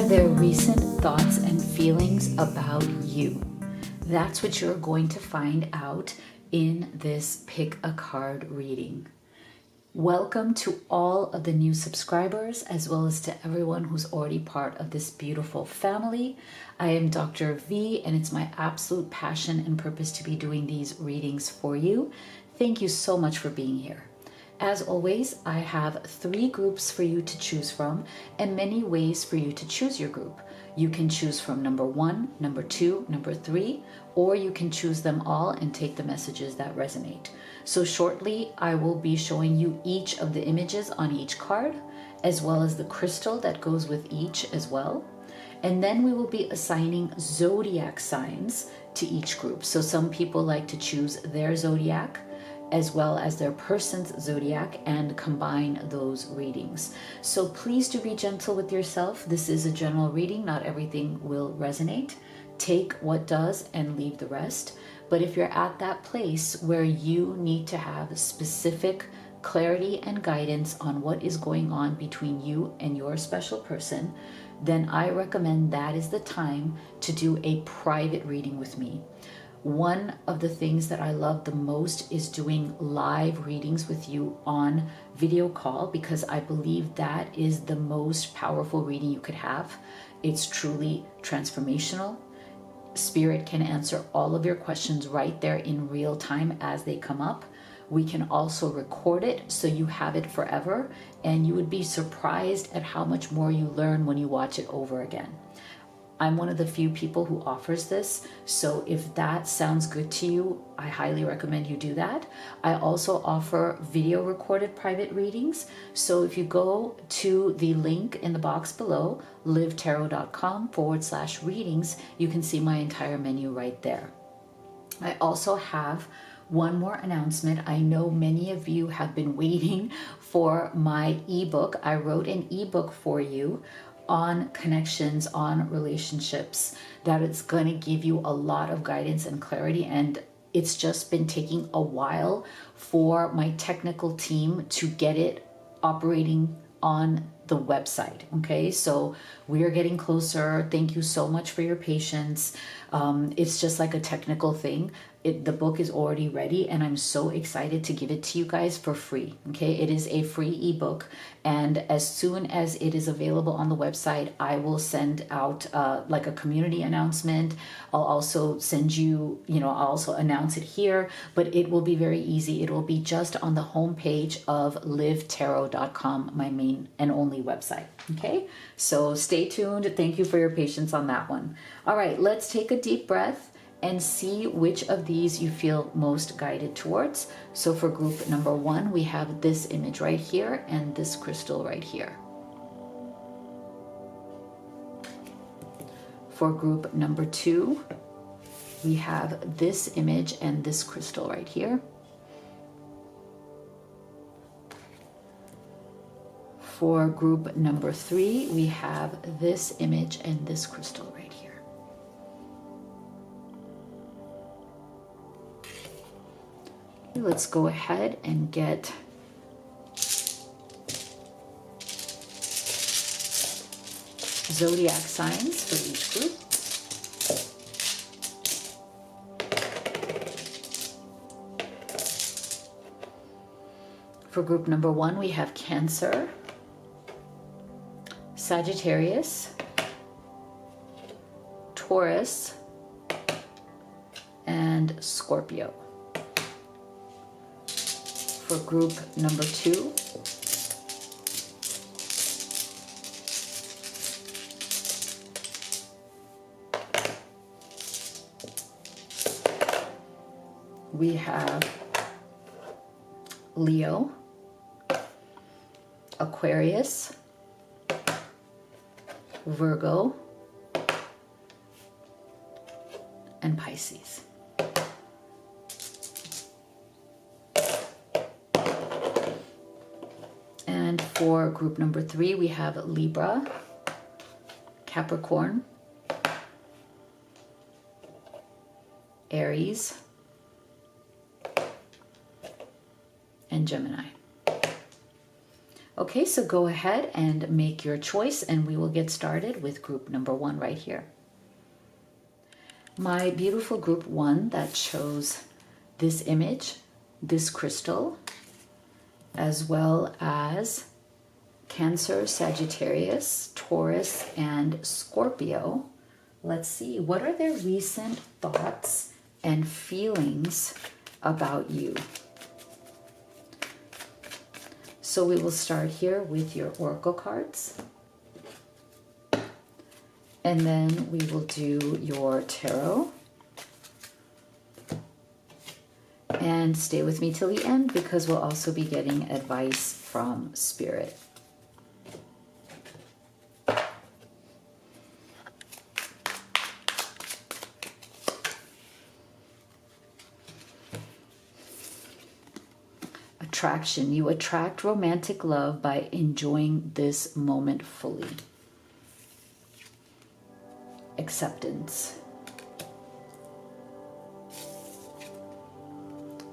their recent thoughts and feelings about you? That's what you're going to find out in this Pick a Card reading. Welcome to all of the new subscribers, as well as to everyone who's already part of this beautiful family. I am Dr. V, and it's my absolute passion and purpose to be doing these readings for you. Thank you so much for being here. As always, I have 3 groups for you to choose from and many ways for you to choose your group. You can choose from number 1, number 2, number 3, or you can choose them all and take the messages that resonate. So shortly, I will be showing you each of the images on each card, as well as the crystal that goes with each as well. And then we will be assigning zodiac signs to each group. So some people like to choose their zodiac as well as their person's zodiac and combine those readings. So please do be gentle with yourself. This is a general reading. Not everything will resonate. Take what does and leave the rest. But if you're at that place where you need to have specific clarity and guidance on what is going on between you and your special person, then I recommend that is the time to do a private reading with me. One of the things that I love the most is doing live readings with you on video call, because I believe that is the most powerful reading you could have. It's truly transformational. Spirit can answer all of your questions right there in real time as they come up. We can also record it so you have it forever, and you would be surprised at how much more you learn when you watch it over again. I'm one of the few people who offers this, so if that sounds good to you, I highly recommend you do that. I also offer video recorded private readings, so if you go to the link in the box below, livetarot.com/readings, you can see my entire menu right there. I also have one more announcement. I know many of you have been waiting for my ebook. I wrote an ebook for you on connections, on relationships, that it's going to give you a lot of guidance and clarity. And it's just been taking a while for my technical team to get it operating on the website. Okay, so we are getting closer. Thank you so much for your patience. It's just like a technical thing. The book is already ready, and I'm so excited to give it to you guys for free. Okay, it is a free ebook, and as soon as it is available on the website, I will send out like a community announcement. I'll also send you, I'll also announce it here, but it will be very easy. It will be just on the homepage of livetarot.com, my main and only website. Okay, so stay tuned. Thank you for your patience on that one. All right, let's take a deep breath and see which of these you feel most guided towards. So for group number 1, we have this image right here and this crystal right here. For group number 2, we have this image and this crystal right here. For group number 3, we have this image and this crystal right here. Let's go ahead and get zodiac signs for each group. For group number 1, we have Cancer, Sagittarius, Taurus, and Scorpio. For group number 2, we have Leo, Aquarius, Virgo, and Pisces. And for group number 3, we have Libra, Capricorn, Aries, and Gemini. Okay, so go ahead and make your choice, and we will get started with group number 1 right here. My beautiful group 1 that chose this image, this crystal, as well as Cancer, Sagittarius, Taurus, and Scorpio. Let's see, what are their recent thoughts and feelings about you? So we will start here with your oracle cards. And then we will do your tarot. And stay with me till the end because we'll also be getting advice from Spirit. Attraction. You attract romantic love by enjoying this moment fully. Acceptance.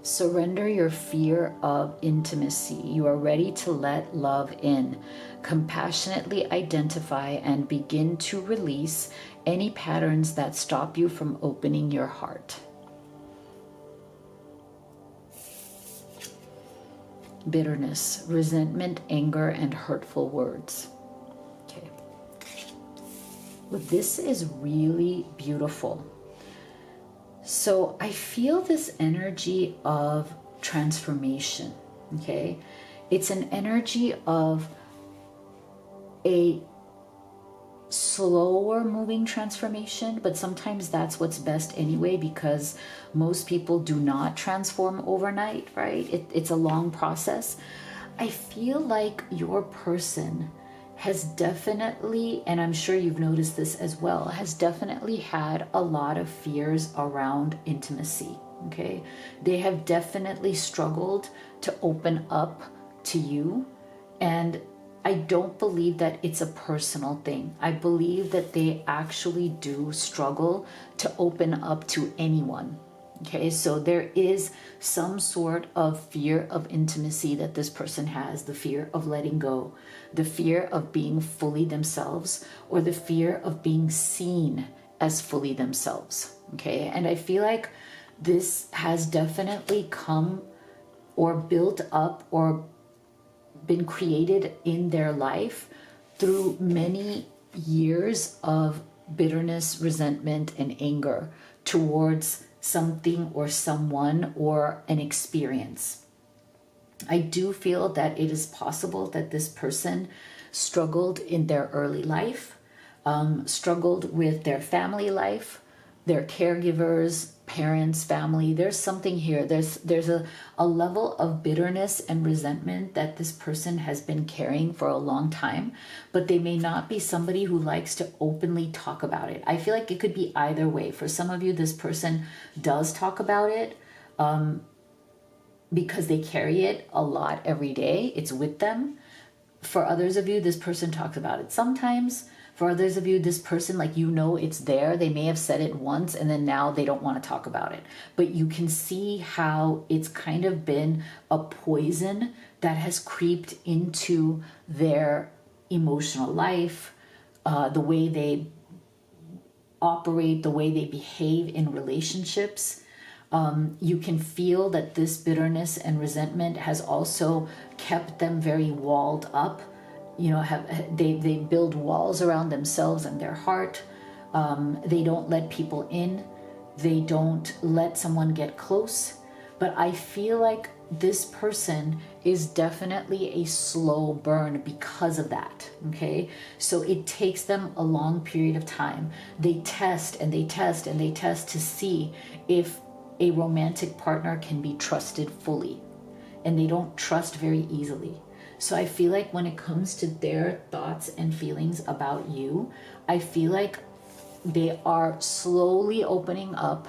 Surrender your fear of intimacy. You are ready to let love in. Compassionately identify and begin to release any patterns that stop you from opening your heart. Bitterness, resentment, anger, and hurtful words. Okay. Well, this is really beautiful. So I feel this energy of transformation, okay? It's an energy of a slower moving transformation, but sometimes that's what's best anyway, because most people do not transform overnight, right? It's a long process. I feel like your person has definitely, and I'm sure you've noticed this as well, has definitely had a lot of fears around intimacy, okay? They have definitely struggled to open up to you, and I don't believe that it's a personal thing. I believe that they actually do struggle to open up to anyone. Okay, so there is some sort of fear of intimacy that this person has, the fear of letting go, the fear of being fully themselves, or the fear of being seen as fully themselves. Okay, and I feel like this has definitely come or built up or been created in their life through many years of bitterness, resentment, and anger towards something or someone or an experience. I do feel that it is possible that this person struggled in their early life, struggled with their family life, their caregivers, parents, family. There's something here. There's a level of bitterness and resentment that this person has been carrying for a long time, but they may not be somebody who likes to openly talk about it. I feel like it could be either way. For some of you, this person does talk about it because they carry it a lot every day. It's with them. For others of you, this person talks about it sometimes. For others of you, this person, like, you know, it's there. They may have said it once and then now they don't want to talk about it. But you can see how it's kind of been a poison that has creeped into their emotional life, the way they operate, the way they behave in relationships. You can feel that this bitterness and resentment has also kept them very walled up. You know, they build walls around themselves and their heart. They don't let people in. They don't let someone get close. But I feel like this person is definitely a slow burn because of that, okay? So it takes them a long period of time. They test and they test and they test to see if a romantic partner can be trusted fully. And they don't trust very easily. So I feel like when it comes to their thoughts and feelings about you, I feel like they are slowly opening up.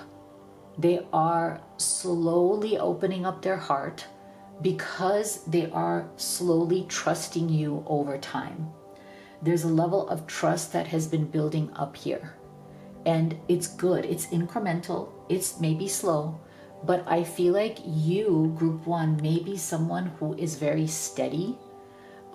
They are slowly opening up their heart because they are slowly trusting you over time. There's a level of trust that has been building up here. And it's good. It's incremental. It's maybe slow. But I feel like you, group one, may be someone who is very steady,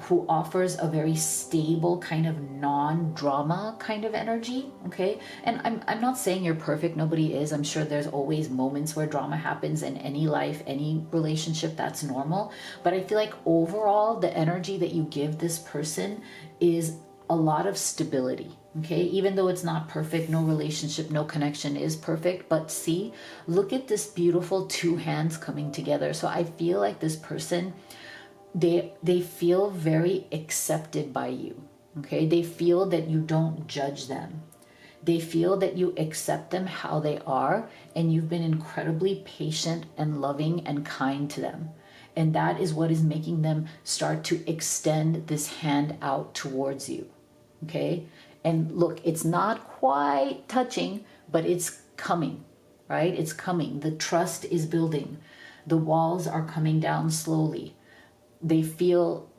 who offers a very stable kind of non-drama kind of energy, okay? And I'm not saying you're perfect, nobody is. I'm sure there's always moments where drama happens in any life, any relationship, that's normal. But I feel like overall, the energy that you give this person is a lot of stability, okay? Even though it's not perfect, no relationship, no connection is perfect, but see, look at this beautiful two hands coming together. So I feel like this person, they feel very accepted by you, okay? They feel that you don't judge them. They feel that you accept them how they are, and you've been incredibly patient and loving and kind to them. And that is what is making them start to extend this hand out towards you, okay? And look, it's not quite touching, but it's coming, right? It's coming. The trust is building. The walls are coming down slowly. They feel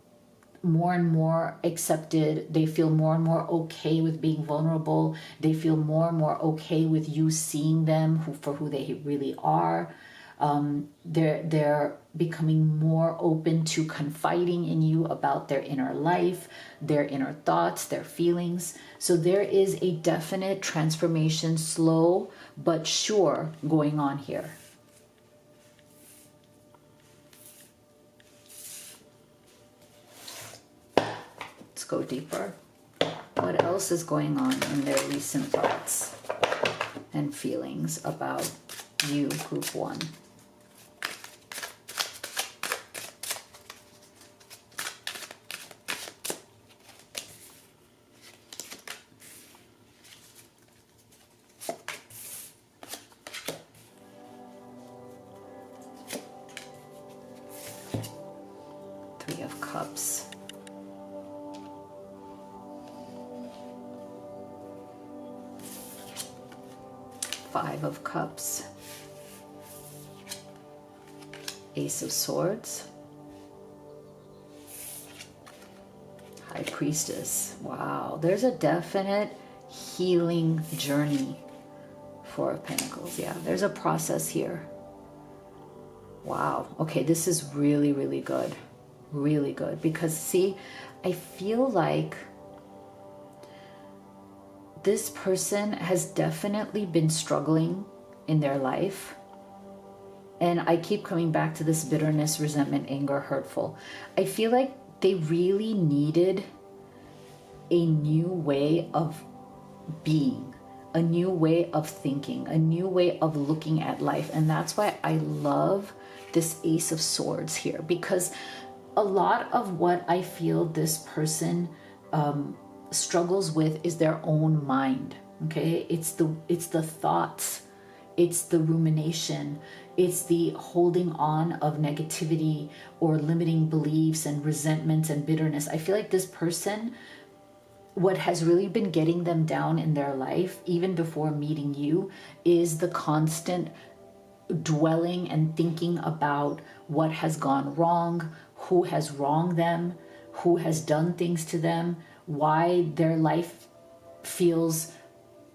more and more accepted. They feel more and more okay with being vulnerable. They feel more and more okay with you seeing them for who they really are. They're becoming more open to confiding in you about their inner life, their inner thoughts, their feelings. So there is a definite transformation, slow but sure, going on here. Let's go deeper. What else is going on in their recent thoughts and feelings about you, group one? Three of Cups. Five of Cups. Ace of Swords. High Priestess. Wow, there's a definite healing journey. Four of Pentacles. Yeah, there's a process here. Wow. Okay, this is really, really good. Really good. Because see, I feel like this person has definitely been struggling in their life. And I keep coming back to this bitterness, resentment, anger, hurtful. I feel like they really needed a new way of being, a new way of thinking, a new way of looking at life. And that's why I love this Ace of Swords here, because a lot of what I feel this person struggles with is their own mind. Okay, it's the thoughts, it's the rumination, it's the holding on of negativity or limiting beliefs and resentments and bitterness. I feel like this person, what has really been getting them down in their life, even before meeting you, is the constant dwelling and thinking about what has gone wrong, who has wronged them, who has done things to them, why their life feels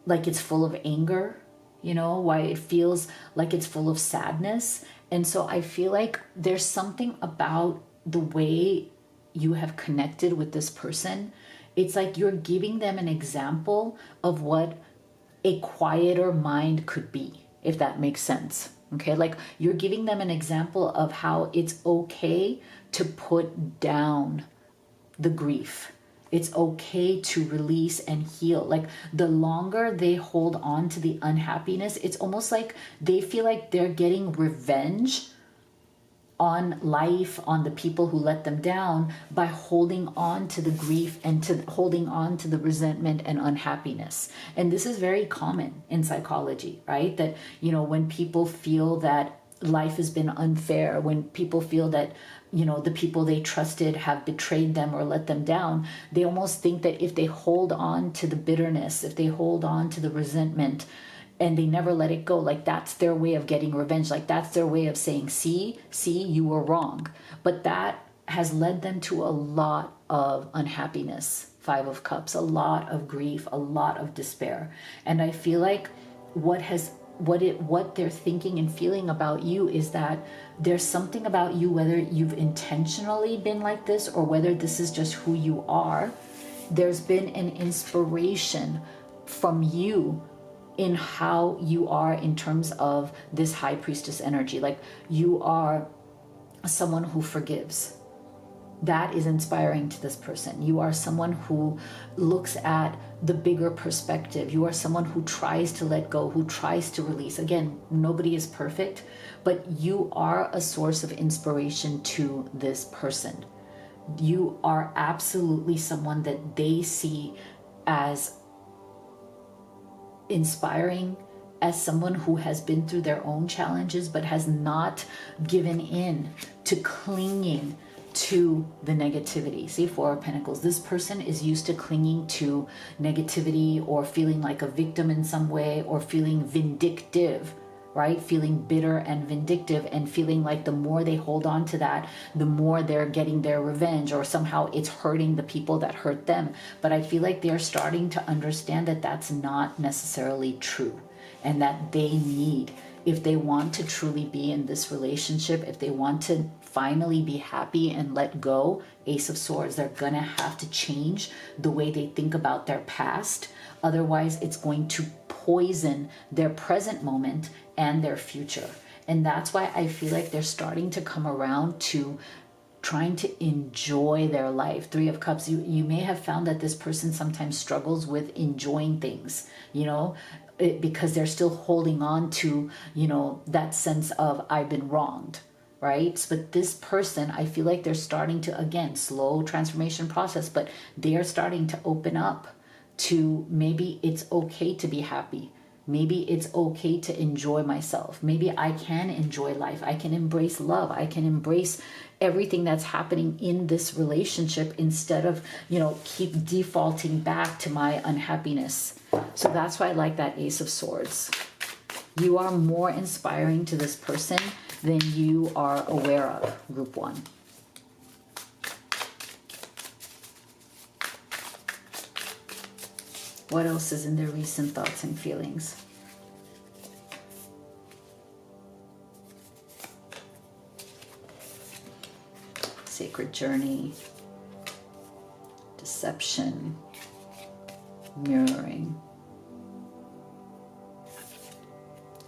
like it's full of anger, you know, why it feels like it's full of sadness. And so I feel like there's something about the way you have connected with this person. It's like you're giving them an example of what a quieter mind could be, if that makes sense. Okay, like you're giving them an example of how it's okay to put down the grief. It's okay to release and heal. Like the longer they hold on to the unhappiness, it's almost like they feel like they're getting revenge on life, on the people who let them down, by holding on to the grief and to holding on to the resentment and unhappiness. And this is very common in psychology, right? That, you know, when people feel that life has been unfair, when people feel that, you know, the people they trusted have betrayed them or let them down, they almost think that if they hold on to the bitterness, if they hold on to the resentment, and they never let it go, like that's their way of getting revenge. Like that's their way of saying, see, you were wrong. But that has led them to a lot of unhappiness. Five of Cups, a lot of grief, a lot of despair. And I feel like what has what they're thinking and feeling about you is that there's something about you, whether you've intentionally been like this or whether this is just who you are. There's been an inspiration from you in how you are in terms of this high priestess energy. Like, you are someone who forgives. That is inspiring to this person. You are someone who looks at the bigger perspective. You are someone who tries to let go, who tries to release. Again, nobody is perfect, but you are a source of inspiration to this person. You are absolutely someone that they see as inspiring, as someone who has been through their own challenges but has not given in to clinging to the negativity. See, Four of Pentacles. This person is used to clinging to negativity or feeling like a victim in some way, or feeling vindictive, right? Feeling bitter and vindictive, and feeling like the more they hold on to that, the more they're getting their revenge, or somehow it's hurting the people that hurt them. But I feel like they're starting to understand that that's not necessarily true, and that they need, if they want to truly be in this relationship, if they want to finally be happy and let go, Ace of Swords, they're gonna have to change the way they think about their past. Otherwise, it's going to poison their present moment and their future. And that's why I feel like they're starting to come around to trying to enjoy their life. Three of Cups, you may have found that this person sometimes struggles with enjoying things, because they're still holding on to, that sense of I've been wronged, right? But this person, I feel like they're starting to, again, slow transformation process, but they are starting to open up to maybe it's okay to be happy. Maybe it's okay to enjoy myself. Maybe I can enjoy life. I can embrace love. I can embrace everything that's happening in this relationship instead of, keep defaulting back to my unhappiness. So that's why I like that Ace of Swords. You are more inspiring to this person than you are aware of, Group 1. What else is in their recent thoughts and feelings? Sacred journey, deception, mirroring,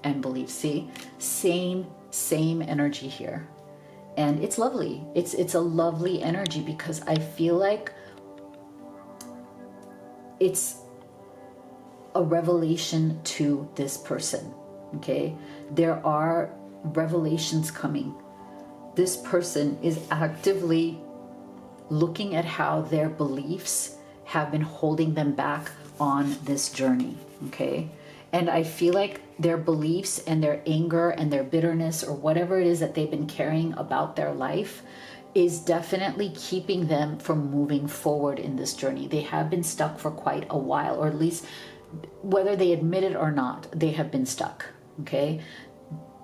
and belief. See, same energy here. And it's lovely. It's a lovely energy, because I feel like it's a revelation to this person, okay? There are revelations coming. This person is actively looking at how their beliefs have been holding them back on this journey, okay? And I feel like their beliefs and their anger and their bitterness, or whatever it is that they've been carrying about their life, is definitely keeping them from moving forward in this journey. They have been stuck for quite a while, or at least whether they admit it or not, they have been stuck, okay?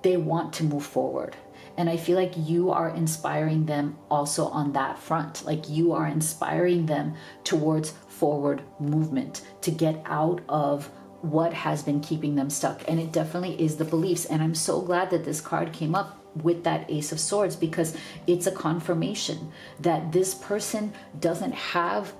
They want to move forward. And I feel like you are inspiring them also on that front. Like, you are inspiring them towards forward movement, to get out of what has been keeping them stuck. And it definitely is the beliefs. And I'm so glad that this card came up with that Ace of Swords, because it's a confirmation that this person doesn't have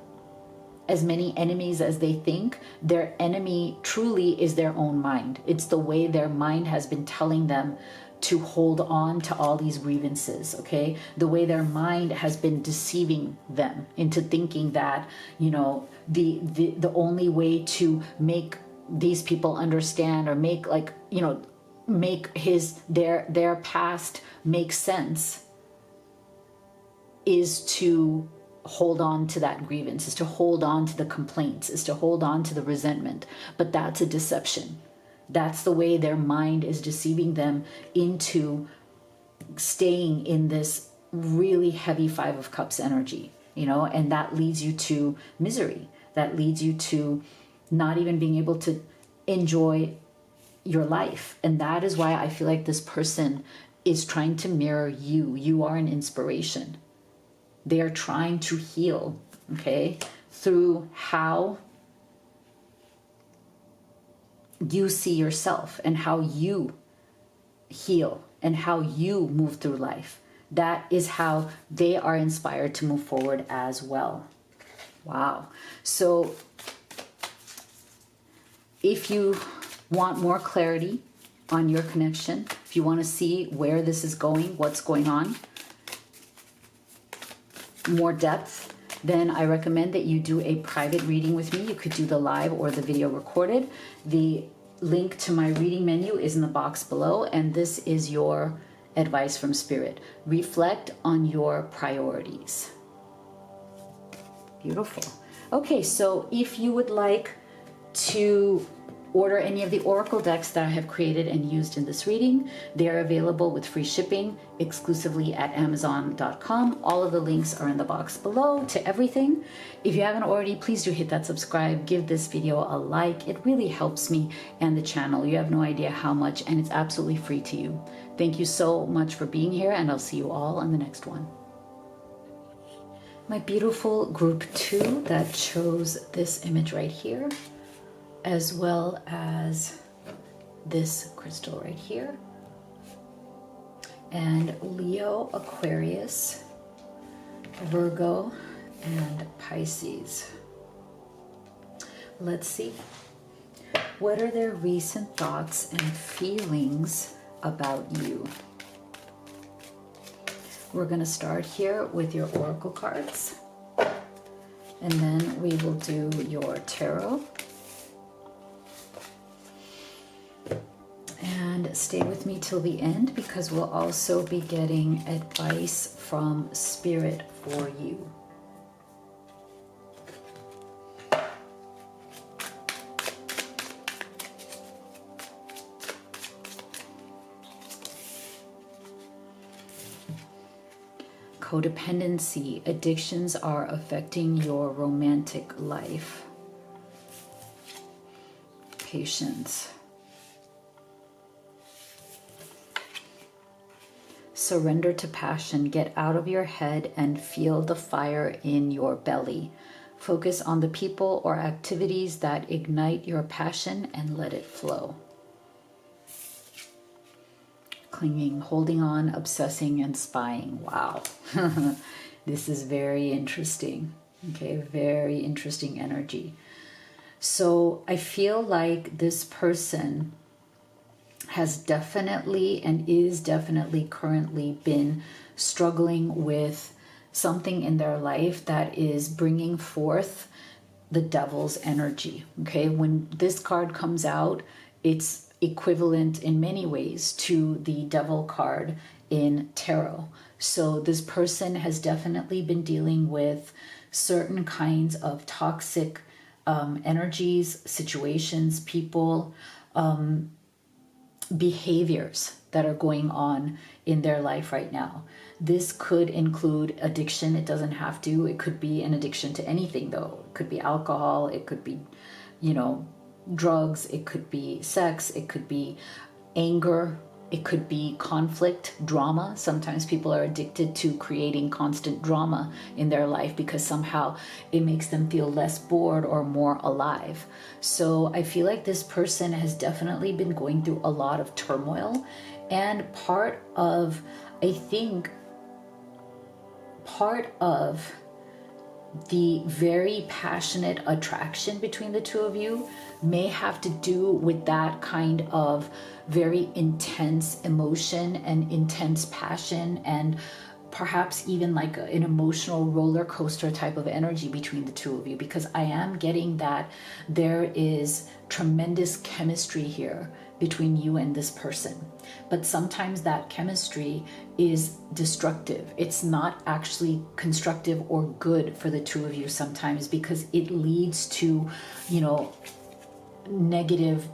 as many enemies as they think. Their enemy truly is their own mind. It's the way their mind has been telling them to hold on to all these grievances, okay? The way their mind has been deceiving them into thinking that, the only way to make these people understand, or make their past make sense, is to hold on to that grievance, is to hold on to the complaints, is to hold on to the resentment. But that's a deception. That's the way their mind is deceiving them into staying in this really heavy Five of Cups energy, and that leads you to misery. That leads you to not even being able to enjoy your life. And that is why I feel like this person is trying to mirror you. You are an inspiration. They are trying to heal, okay, through how you see yourself and how you heal and how you move through life. That is how they are inspired to move forward as well. Wow. So if you want more clarity on your connection, if you want to see where this is going, what's going on, more depth, then I recommend that you do a private reading with me. You could do the live or the video recorded. The link to my reading menu is in the box below, and this is your advice from Spirit. Reflect on your priorities. Beautiful. Okay, so if you would like to order any of the oracle decks that I have created and used in this reading, they are available with free shipping exclusively at Amazon.com. All of the links are in the box below to everything. If you haven't already, please do hit that subscribe, give this video a like. It really helps me and the channel. You have no idea how much, and it's absolutely free to you. Thank you so much for being here, and I'll see you all on the next one. My beautiful group 2 that chose this image right here, as well as this crystal right here, and Leo, Aquarius, Virgo, and Pisces. Let's see. What are their recent thoughts and feelings about you? We're going to start here with your oracle cards, and then we will do your tarot. And stay with me till the end, because we'll also be getting advice from Spirit for you. Codependency, addictions are affecting your romantic life. Patience. Surrender to passion. Get out of your head and feel the fire in your belly. Focus on the people or activities that ignite your passion and let it flow. Clinging, holding on, obsessing, and spying. Wow. This is very interesting. Okay, very interesting energy. So I feel like this person has definitely and is definitely currently been struggling with something in their life that is bringing forth the devil's energy. Okay, when this card comes out, it's equivalent in many ways to the devil card in tarot. So this person has definitely been dealing with certain kinds of toxic energies, situations, people, behaviors that are going on in their life right now. This could include addiction. It doesn't have to. It could be an addiction to anything, though. It could be alcohol. It could be, drugs. It could be sex. It could be anger. It could be conflict, drama. Sometimes people are addicted to creating constant drama in their life because somehow it makes them feel less bored or more alive. So I feel like this person has definitely been going through a lot of turmoil. And part of the very passionate attraction between the two of you may have to do with that kind of very intense emotion and intense passion, and perhaps even like an emotional roller coaster type of energy between the two of you, because I am getting that there is tremendous chemistry here between you and this person. But sometimes that chemistry is destructive. It's not actually constructive or good for the two of you sometimes, because it leads to, negative,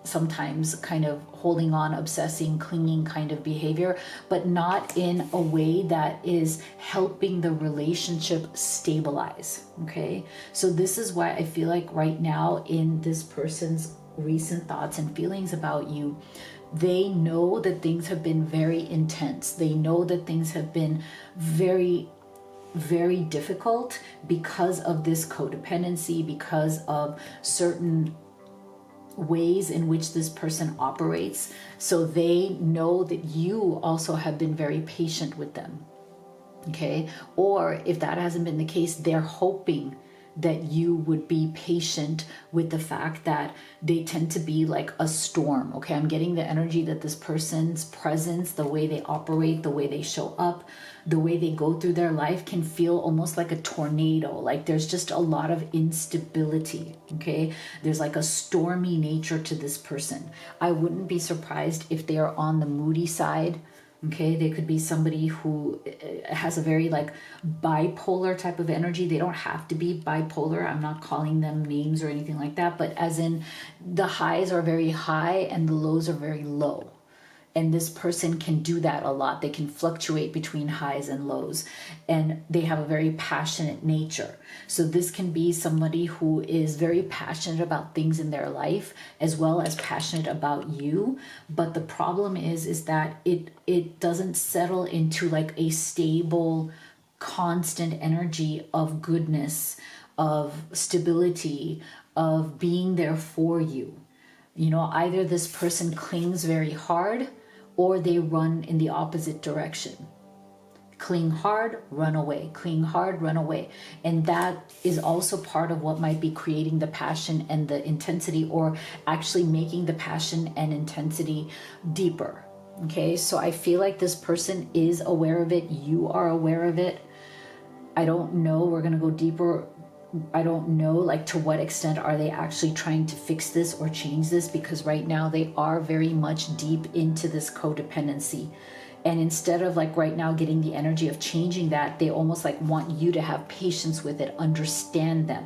sometimes kind of holding on, obsessing, clinging kind of behavior, but not in a way that is helping the relationship stabilize. Okay, so this is why I feel like right now in this person's recent thoughts and feelings about you, they know that things have been very intense. They know that things have been very, very difficult because of this codependency, because of certain ways in which this person operates. So they know that you also have been very patient with them. Okay. Or if that hasn't been the case, they're hoping that you would be patient with the fact that they tend to be like a storm. Okay. I'm getting the energy that this person's presence, the way they operate, the way they show up, the way they go through their life can feel almost like a tornado. Like there's just a lot of instability. Okay. There's like a stormy nature to this person. I wouldn't be surprised if they are on the moody side. Okay, they could be somebody who has a very like bipolar type of energy. They don't have to be bipolar. I'm not calling them names or anything like that, but as in the highs are very high and the lows are very low. And this person can do that a lot. They can fluctuate between highs and lows, and they have a very passionate nature. So this can be somebody who is very passionate about things in their life as well as passionate about you. But the problem is that it doesn't settle into like a stable, constant energy of goodness, of stability, of being there for you. You know, either this person clings very hard or they run in the opposite direction. Cling hard, run away. Cling hard, run away. And that is also part of what might be creating the passion and the intensity, or actually making the passion and intensity deeper. Okay, so I feel like this person is aware of it. You are aware of it. I don't know. We're going to go deeper. I don't know, like, to what extent are they actually trying to fix this or change this, because right now they are very much deep into this codependency. And instead of like right now getting the energy of changing that, they almost like want you to have patience with it, understand them.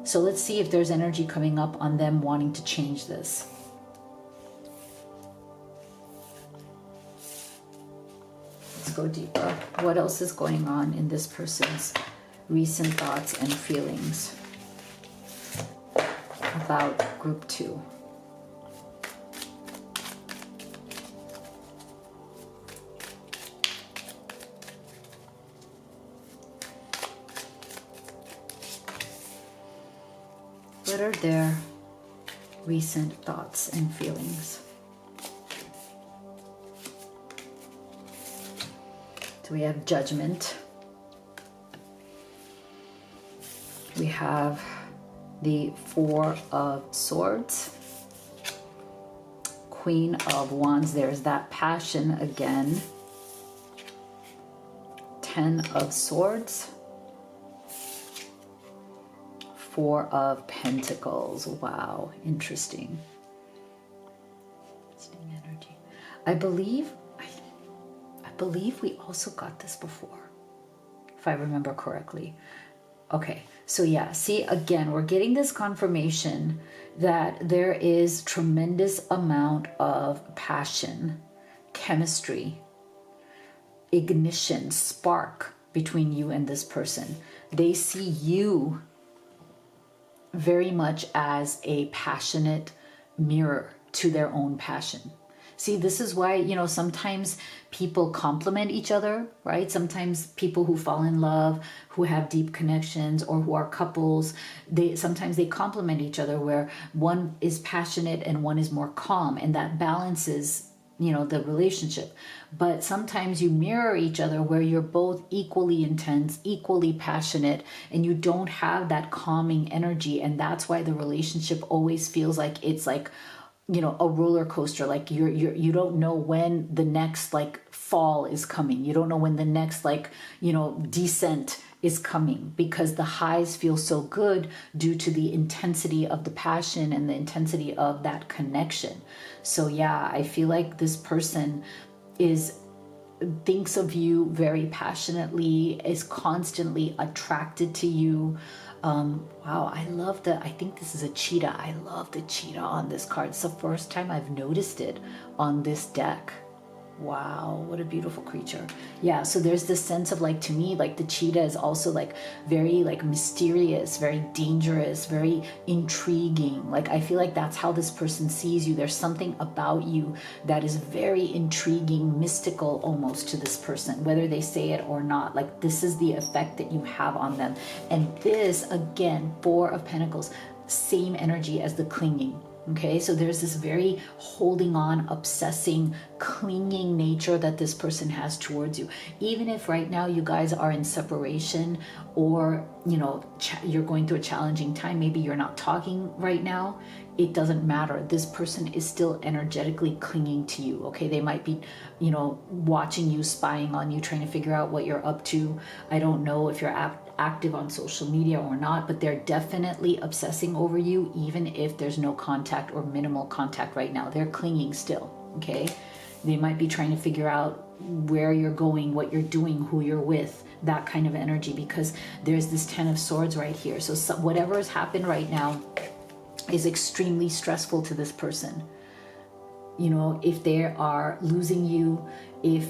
So let's see if there's energy coming up on them wanting to change this. Let's go deeper. What else is going on in this person's recent thoughts and feelings about group 2? What are their recent thoughts and feelings? So we have Judgment. We have the 4 of Swords, Queen of Wands. There's that passion again. 10 of Swords, 4 of Pentacles. Wow, interesting. Energy. I believe we also got this before, if I remember correctly. Okay, so yeah, see, again, we're getting this confirmation that there is tremendous amount of passion, chemistry, ignition, spark between you and this person. They see you very much as a passionate mirror to their own passion. See, this is why, you know, sometimes people complement each other, right? Sometimes people who fall in love, who have deep connections, or who are couples, sometimes they complement each other, where one is passionate and one is more calm, and that balances, you know, the relationship. But sometimes you mirror each other, where you're both equally intense, equally passionate, and you don't have that calming energy. And that's why the relationship always feels like it's like, you know, a roller coaster. Like you don't know when the next like fall is coming. You don't know when the next like, you know, descent is coming, because the highs feel so good due to the intensity of the passion and the intensity of that connection. So yeah, I feel like this person thinks of you very passionately, is constantly attracted to you. Wow, I think this is a cheetah. I love the cheetah on this card. It's the first time I've noticed it on this deck. Wow, what a beautiful creature. Yeah, so there's this sense of like, to me, like the cheetah is also like very like mysterious, very dangerous, very intriguing. Like I feel like that's how this person sees you. There's something about you that is very intriguing, mystical almost to this person, whether they say it or not. Like this is the effect that you have on them. And this, again, 4 of Pentacles, same energy as the clinging. Okay, so there's this very holding on, obsessing, clinging nature that this person has towards you. Even if right now you guys are in separation, or you're going through a challenging time, maybe you're not talking right now, it doesn't matter. This person is still energetically clinging to you. Okay, they might be watching you, spying on you, trying to figure out what you're up to. I don't know if you're active on social media or not, but they're definitely obsessing over you, even if there's no contact or minimal contact right now. They're clinging still. Okay, they might be trying to figure out where you're going, what you're doing, who you're with, that kind of energy, because there's this 10 of Swords right here. So whatever has happened right now is extremely stressful to this person. If they are losing you, if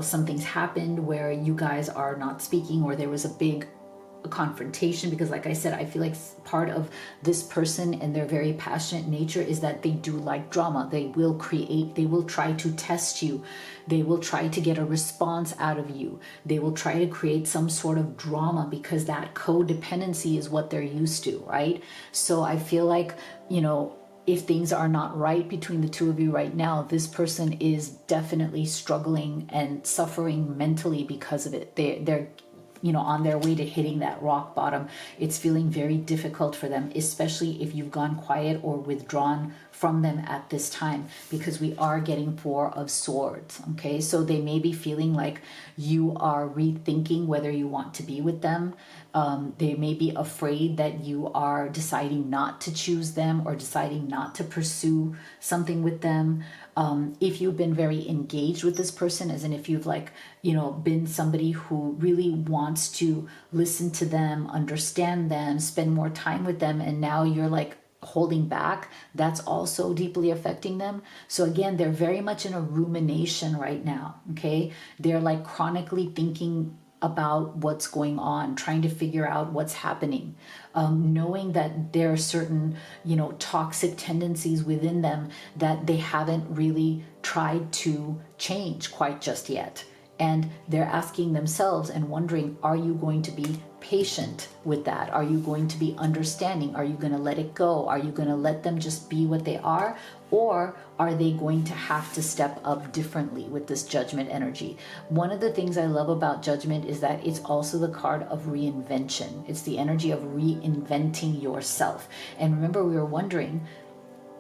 something's happened where you guys are not speaking, or there was a big confrontation, because like I said, I feel like part of this person and their very passionate nature is that they do like drama. They will try to test you. They will try to get a response out of you. They will try to create some sort of drama, because that codependency is what they're used to, right? So I feel like, if things are not right between the two of you right now, this person is definitely struggling and suffering mentally because of it. They're on their way to hitting that rock bottom. It's feeling very difficult for them, especially if you've gone quiet or withdrawn from them at this time, because we are getting 4 of Swords. Okay, so they may be feeling like you are rethinking whether you want to be with them. They may be afraid that you are deciding not to choose them, or deciding not to pursue something with them. If you've been very engaged with this person, as in if you've been somebody who really wants to listen to them, understand them, spend more time with them, and now you're holding back, that's also deeply affecting them. So again, they're very much in a rumination right now. Okay, they're chronically thinking about what's going on, trying to figure out what's happening, knowing that there are certain toxic tendencies within them that they haven't really tried to change quite just yet. And they're asking themselves and wondering, are you going to be patient with that? Are you going to be understanding? Are you going to let it go? Are you going to let them just be what they are? Or are they going to have to step up differently with this Judgment energy? One of the things I love about Judgment is that it's also the card of reinvention. It's the energy of reinventing yourself. And remember, we were wondering,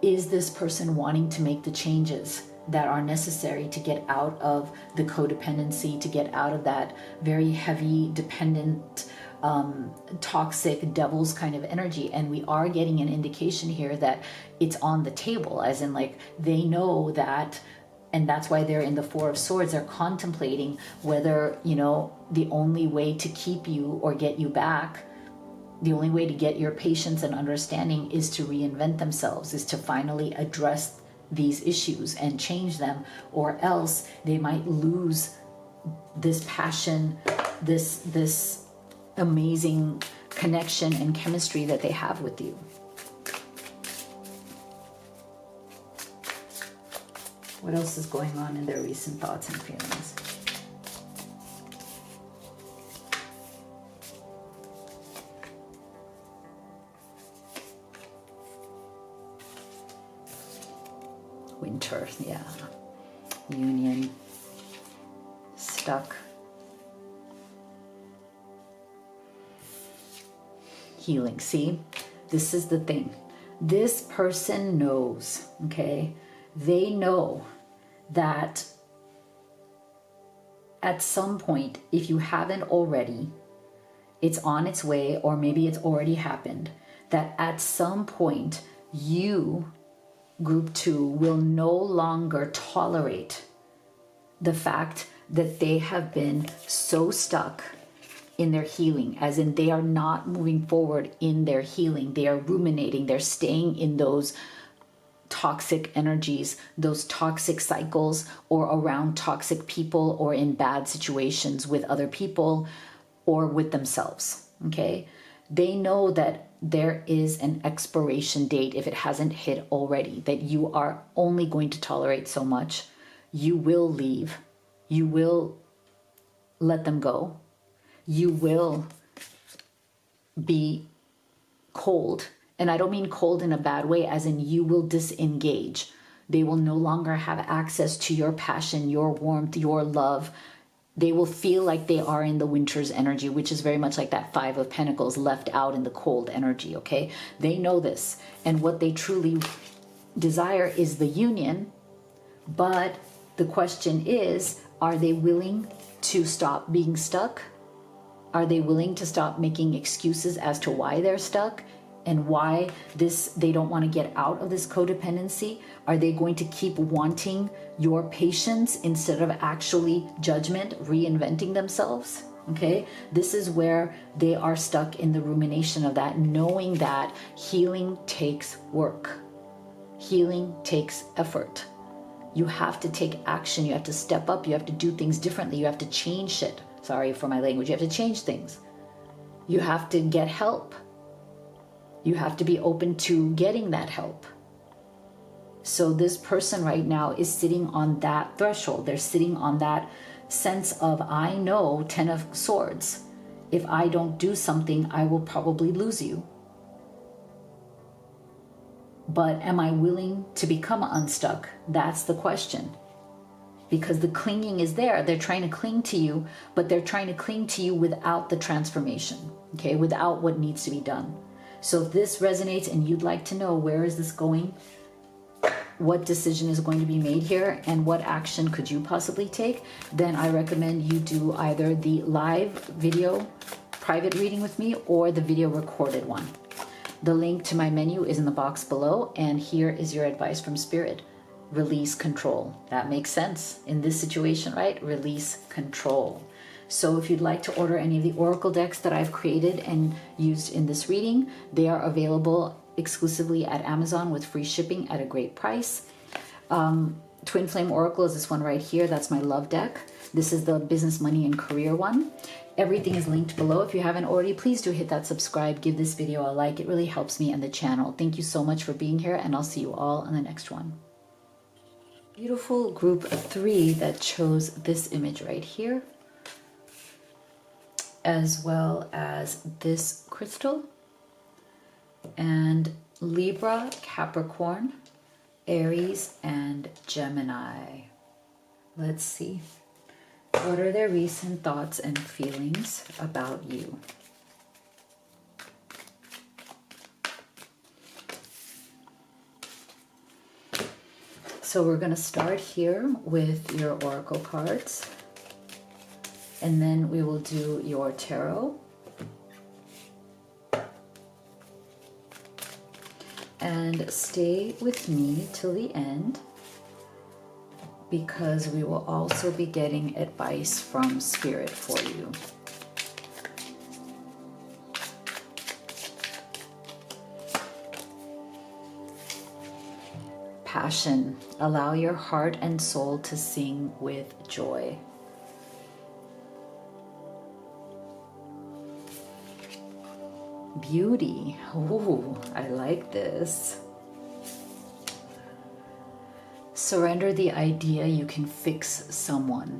is this person wanting to make the changes that are necessary to get out of the codependency, to get out of that very heavy, dependent, toxic devil's kind of energy? And we are getting an indication here that it's on the table, as in they know that, and that's why they're in the 4 of Swords. They're contemplating whether, the only way to keep you or get you back, the only way to get your patience and understanding is to reinvent themselves, is to finally address these issues and change them, or else they might lose this passion, this amazing connection and chemistry that they have with you. What else is going on in their recent thoughts and feelings? Winter, yeah. Union, stuck. Healing. See, this is the thing. This person knows, okay? They know that at some point, if you haven't already, it's on its way, or maybe it's already happened, that at some point you, Group 2, will no longer tolerate the fact that they have been so stuck in their healing, as in they are not moving forward in their healing. They are ruminating. They're staying in those toxic energies, those toxic cycles, or around toxic people, or in bad situations with other people or with themselves. Okay? They know that there is an expiration date, if it hasn't hit already, that you are only going to tolerate so much. You will leave. You will let them go. You will be cold And I don't mean cold in a bad way, as in you will disengage. They will no longer have access to your passion, your warmth, your love. They will feel like they are in the winter's energy, which is very much like that Five of Pentacles left out in the cold energy, okay? They know this. And what they truly desire is the union. But the question is, are they willing to stop being stuck? Are they willing to stop making excuses as to why they're stuck and why they don't want to get out of this codependency? Are they going to keep wanting your patience instead of actually judgment, reinventing themselves? Okay, this is where they are stuck in the rumination of that, knowing that healing takes work. Healing takes effort. You have to take action. You have to step up. You have to do things differently. You have to change shit. Sorry for my language. You have to change things. You have to get help. You have to be open to getting that help. So this person right now is sitting on that threshold. They're sitting on that sense of, I know, 10 of Swords. If I don't do something, I will probably lose you. But am I willing to become unstuck? That's the question. Because the clinging is there. They're trying to cling to you, but they're trying to cling to you without the transformation, okay? Without what needs to be done. So if this resonates and you'd like to know where is this going, what decision is going to be made here, and what action could you possibly take, then I recommend you do either the live video private reading with me or the video recorded one. The link to my menu is in the box below, and here is your advice from Spirit. Release control. That makes sense in this situation, right? Release control. So if you'd like to order any of the oracle decks that I've created and used in this reading, they are available exclusively at Amazon with free shipping at a great price. Twin Flame Oracle is this one right here. That's my love deck. This is the business, money, and career one. Everything is linked below. If you haven't already, please do hit that subscribe. Give this video a like. It really helps me and the channel. Thank you so much for being here, and I'll see you all on the next one. Beautiful group of 3 that chose this image right here, as well as this crystal, and Libra, Capricorn, Aries, and Gemini. Let's see. What are their recent thoughts and feelings about you? So we're going to start here with your oracle cards, and then we will do your tarot. And stay with me till the end, because we will also be getting advice from Spirit for you. Passion. Allow your heart and soul to sing with joy. Beauty. Ooh, I like this. Surrender the idea you can fix someone.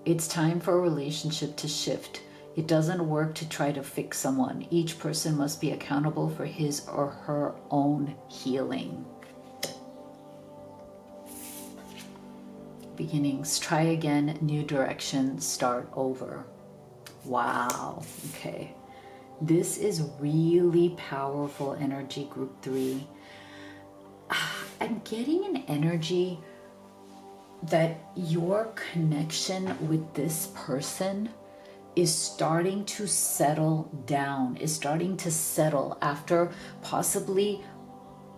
It's time for a relationship to shift. It doesn't work to try to fix someone. Each person must be accountable for his or her own healing. Beginnings. Try again. New direction. Start over. Wow. Okay. This is really powerful energy, group 3. I'm getting an energy that your connection with this person is starting to settle down, is starting to settle after possibly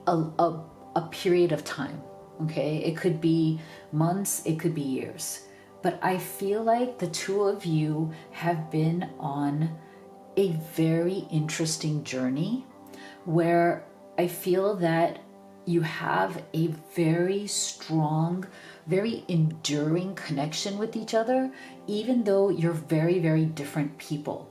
a period of time, okay? It could be months, it could be years. But I feel like the two of you have been on a very interesting journey where I feel that you have a very strong, very enduring connection with each other, even though you're very, very different people.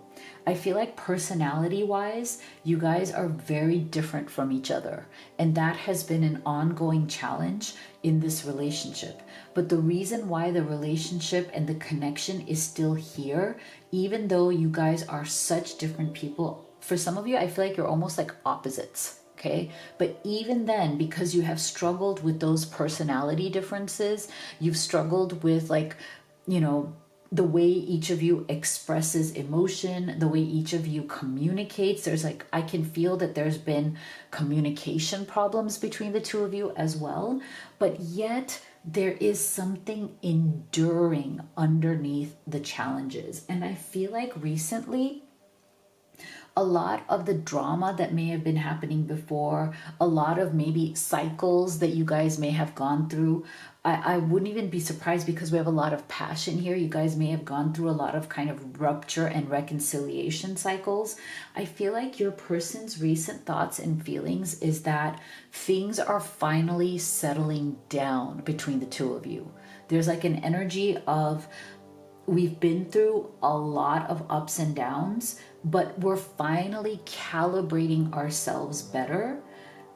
I feel like personality-wise, you guys are very different from each other. And that has been an ongoing challenge in this relationship. But the reason why the relationship and the connection is still here, even though you guys are such different people, for some of you, I feel like you're almost like opposites. Okay, but even then, because you have struggled with those personality differences, you've struggled with, like, you know, the way each of you expresses emotion, the way each of you communicates. There's, like, I can feel that there's been communication problems between the two of you as well, but yet there is something enduring underneath the challenges. And I feel like recently, a lot of the drama that may have been happening before, a lot of maybe cycles that you guys may have gone through. I wouldn't even be surprised, because we have a lot of passion here. You guys may have gone through a lot of kind of rupture and reconciliation cycles. I feel like your person's recent thoughts and feelings is that things are finally settling down between the two of you. There's like an energy of, we've been through a lot of ups and downs, but we're finally calibrating ourselves better.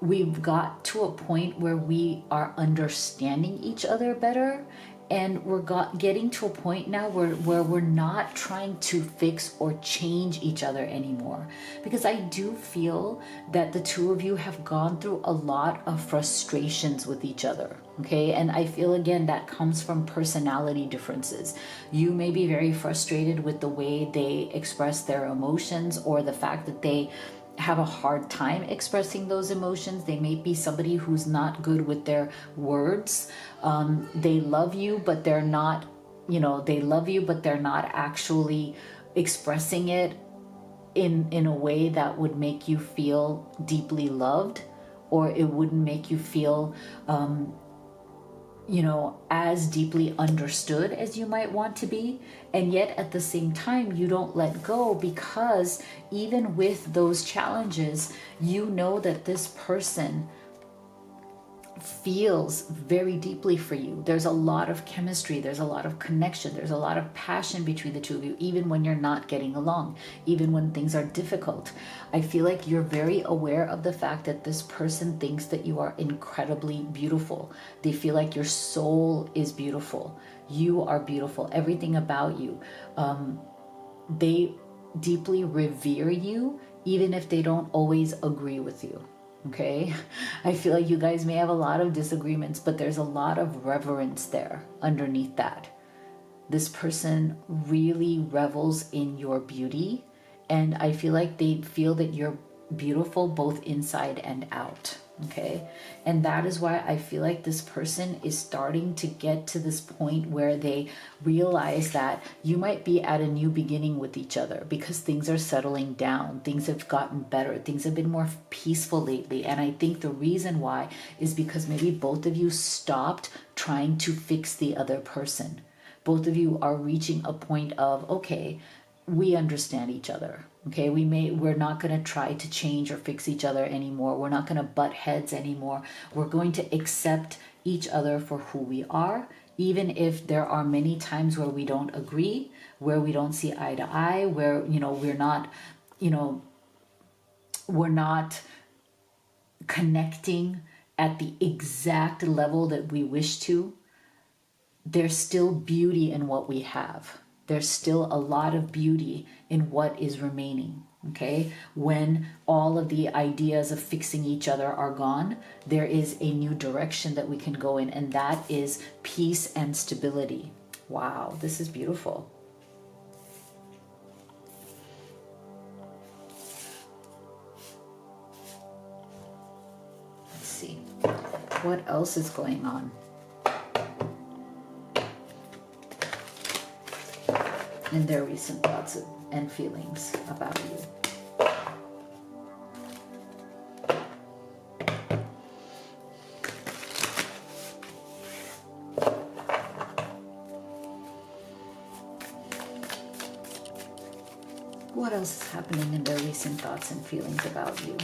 We've got to a point where we are understanding each other better, and we're getting to a point now where we're not trying to fix or change each other anymore. Because I do feel that the two of you have gone through a lot of frustrations with each other. Okay, and I feel, again, that comes from personality differences. You may be very frustrated with the way they express their emotions, or the fact that they have a hard time expressing those emotions. They may be somebody who's not good with their words. They love you, but they're not, they love you, but they're not actually expressing it in a way that would make you feel deeply loved, or it wouldn't make you feel as deeply understood as you might want to be. And yet at the same time, you don't let go, because even with those challenges, you know that this person feels very deeply for you. There's a lot of chemistry, there's a lot of connection, there's a lot of passion between the two of you, even when you're not getting along, even when things are difficult. I feel like you're very aware of the fact that this person thinks that you are incredibly beautiful. They feel like your soul is beautiful. You are beautiful. Everything about you. They deeply revere you, even if they don't always agree with you. Okay, I feel like you guys may have a lot of disagreements, but there's a lot of reverence there underneath that. This person really revels in your beauty, and I feel like they feel that you're beautiful both inside and out. Okay, and that is why I feel like this person is starting to get to this point where they realize that you might be at a new beginning with each other, because things are settling down, things have gotten better, things have been more peaceful lately. And I think the reason why is because maybe both of you stopped trying to fix the other person. Both of you are reaching a point of, okay, we understand each other. Okay, we're not going to try to change or fix each other anymore. We're not going to butt heads anymore. We're going to accept each other for who we are, even if there are many times where we don't agree, where we don't see eye to eye, where we're not connecting at the exact level that we wish to. There's still beauty in what we have. There's still a lot of beauty in what is remaining. Okay, when all of the ideas of fixing each other are gone, there is a new direction that we can go in, and that is peace and stability. Wow, this is beautiful. Let's see, what else is going on in their recent thoughts and feelings about you. What else is happening in their recent thoughts and feelings about you?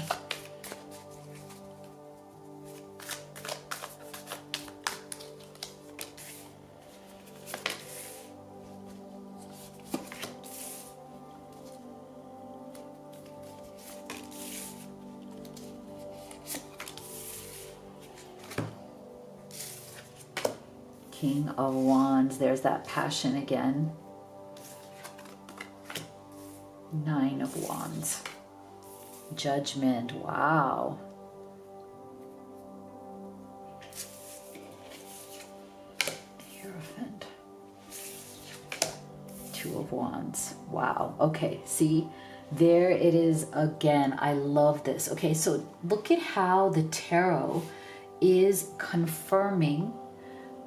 King of Wands, there's that passion again. 9 of Wands. Judgment, wow. Two of Wands. Wow. Okay, see, there it is again. I love this. Okay, so look at how the tarot is confirming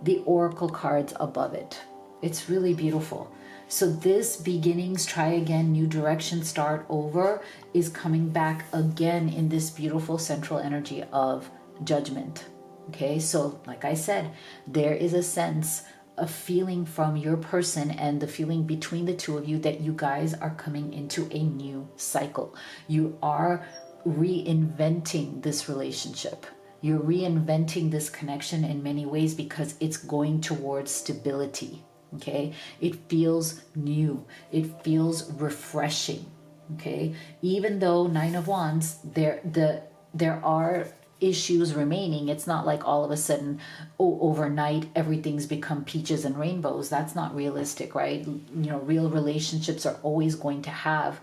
the oracle cards above it. It's really beautiful. So this beginnings, try again, new direction, start over is coming back again in this beautiful central energy of Judgment. Okay, so like I said, there is a sense, a feeling from your person and the feeling between the two of you that you guys are coming into a new cycle. You are reinventing this relationship. You're reinventing this connection in many ways because it's going towards stability. Okay, it feels new, it feels refreshing. Okay, even though Nine of Wands, there are issues remaining. It's not like all of a sudden, oh, overnight everything's become peaches and rainbows. That's not realistic, right? You know, real relationships are always going to have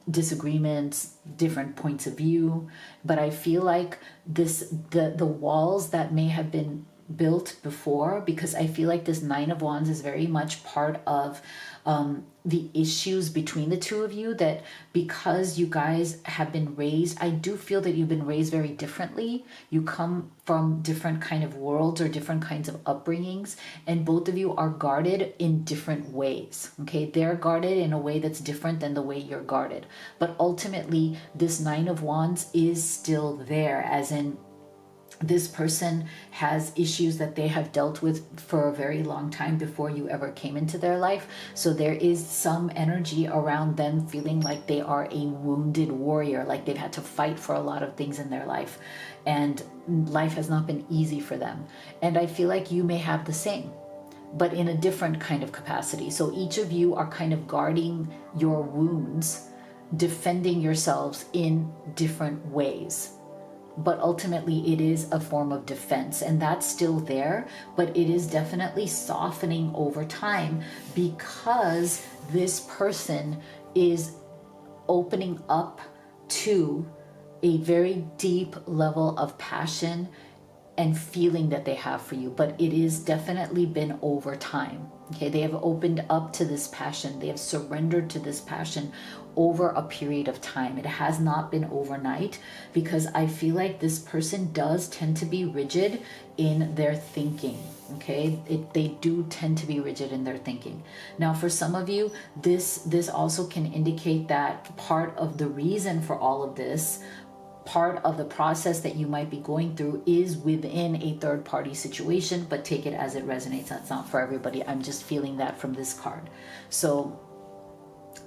disagreements, different points of view. But I feel like the walls that may have been built before, because I feel like this Nine of Wands is very much part of the issues between the two of you, that because you guys have been raised, I do feel that you've been raised very differently. You come from different kind of worlds or different kinds of upbringings, and both of you are guarded in different ways. Okay, they're guarded in a way that's different than the way you're guarded. But ultimately, this Nine of Wands is still there, as in this person has issues that they have dealt with for a very long time before you ever came into their life. So there is some energy around them feeling like they are a wounded warrior, like they've had to fight for a lot of things in their life, and life has not been easy for them. And I feel like you may have the same, but in a different kind of capacity. So each of you are kind of guarding your wounds, defending yourselves in different ways. But ultimately it is a form of defense, and that's still there, but it is definitely softening over time because this person is opening up to a very deep level of passion and feeling that they have for you. But it is definitely been over time. Okay, they have opened up to this passion, they have surrendered to this passion over a period of time. It has not been overnight, because I feel like this person does tend to be rigid in their thinking. Okay, they do tend to be rigid in their thinking. Now, for some of you, this also can indicate that part of the reason for all of this, part of the process that you might be going through, is within a third-party situation, but take it as it resonates. That's not for everybody. I'm just feeling that from this card. So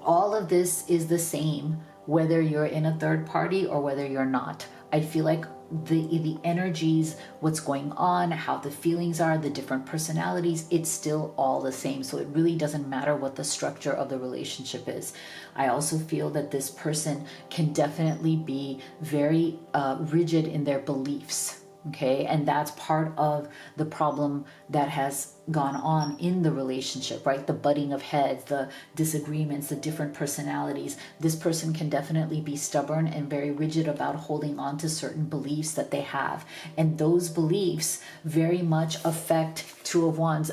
all of this is the same whether you're in a third party or whether you're not. I feel like the energies, what's going on, how the feelings are, the different personalities, it's still all the same. So it really doesn't matter what the structure of the relationship is. I also feel that this person can definitely be very rigid in their beliefs. Okay, and that's part of the problem that has gone on in the relationship, right? The butting of heads, the disagreements, the different personalities. This person can definitely be stubborn and very rigid about holding on to certain beliefs that they have. And those beliefs very much affect Two of Wands,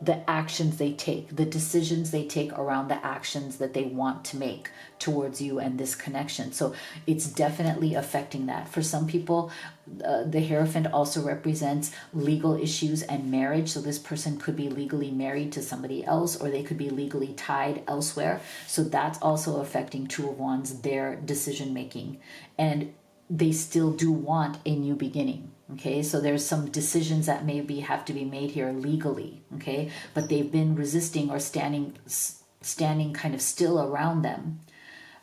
the actions they take, the decisions they take around the actions that they want to make towards you and this connection. So it's definitely affecting that. For some people, the Hierophant also represents legal issues and marriage. So this person could be legally married to somebody else, or they could be legally tied elsewhere. So that's also affecting Two of Wands, their decision making. And they still do want a new beginning. Okay, so there's some decisions that maybe have to be made here legally, okay, but they've been resisting or standing kind of still around them,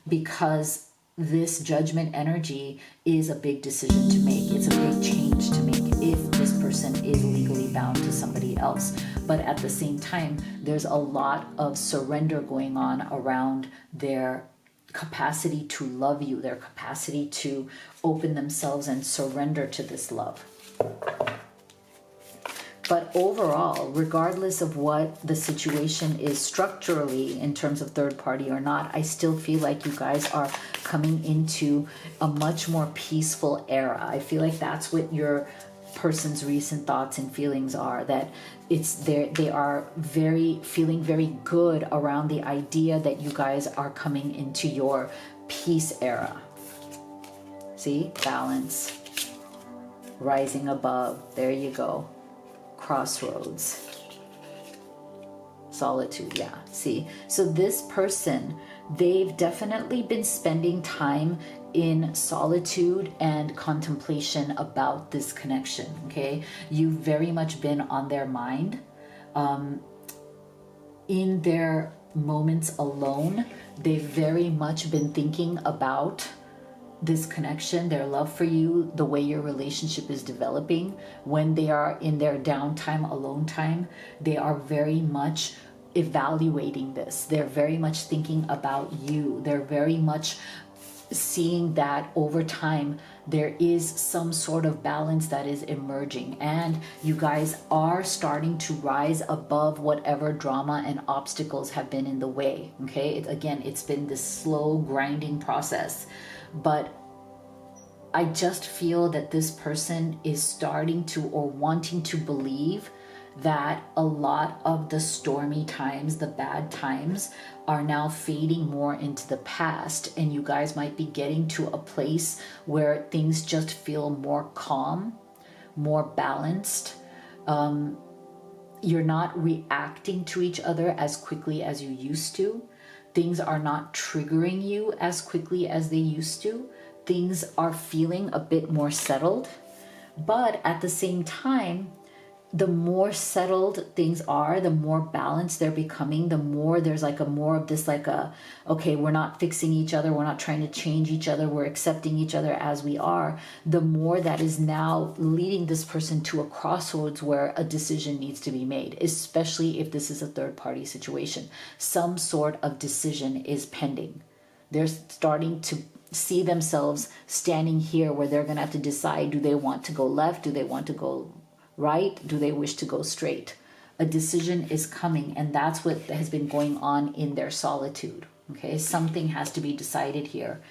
because this Judgment energy is a big decision to make. It's a big change to make if this person is legally bound to somebody else. But at the same time, there's a lot of surrender going on around their capacity to love you, their capacity to open themselves and surrender to this love. But overall, regardless of what the situation is structurally in terms of third party or not, I still feel like you guys are coming into a much more peaceful era. I feel like that's what you're person's recent thoughts and feelings are, that they are feeling very good around the idea that you guys are coming into your peace era. See, balance, rising above, there you go. Crossroads, solitude, yeah, see. So this person, they've definitely been spending time in solitude and contemplation about this connection, okay? You've very much been on their mind. In their moments alone, they've very much been thinking about this connection, their love for you, the way your relationship is developing. When they are in their downtime, alone time, they are very much evaluating this. They're very much thinking about you. They're very much seeing that over time there is some sort of balance that is emerging, and you guys are starting to rise above whatever drama and obstacles have been in the way, okay? Again, it's been this slow grinding process, but I just feel that this person is starting to, or wanting to believe, that a lot of the stormy times, the bad times, are now fading more into the past, and you guys might be getting to a place where things just feel more calm, more balanced. You're not reacting to each other as quickly as you used to. Things are not triggering you as quickly as they used to. Things are feeling a bit more settled, but at the same time, the more settled things are, the more balanced they're becoming, the more there's like a more of this, like a, okay, we're not fixing each other, we're not trying to change each other, we're accepting each other as we are. The more that is now leading this person to a crossroads where a decision needs to be made, especially if this is a third party situation. Some sort of decision is pending. They're starting to see themselves standing here where they're going to have to decide, do they want to go left? Do they want to go right? Do they wish to go straight? A decision is coming, and that's what has been going on in their solitude. Okay, something has to be decided here.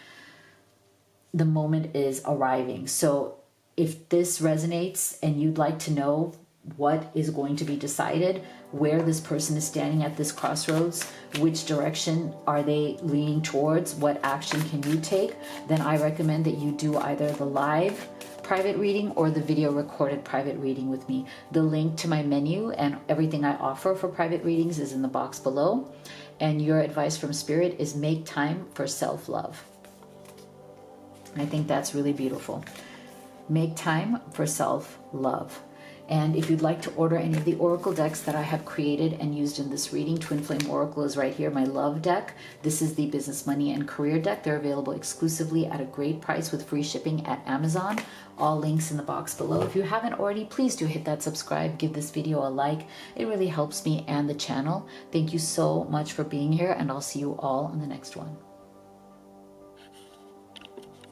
The moment is arriving. So if this resonates and you'd like to know what is going to be decided, where this person is standing at this crossroads, which direction are they leaning towards, what action can you take, then I recommend that you do either the live private reading or the video recorded private reading with me. The link to my menu and everything I offer for private readings is in the box below. And your advice from Spirit is make time for self-love. I think that's really beautiful. Make time for self-love. And if you'd like to order any of the oracle decks that I have created and used in this reading, Twin Flame Oracle is right here, my love deck. This is the business, money, and career deck. They're available exclusively at a great price with free shipping at Amazon. All links in the box below. If you haven't already, please do hit that subscribe, give this video a like. It really helps me and the channel. Thank you so much for being here, and I'll see you all in the next one.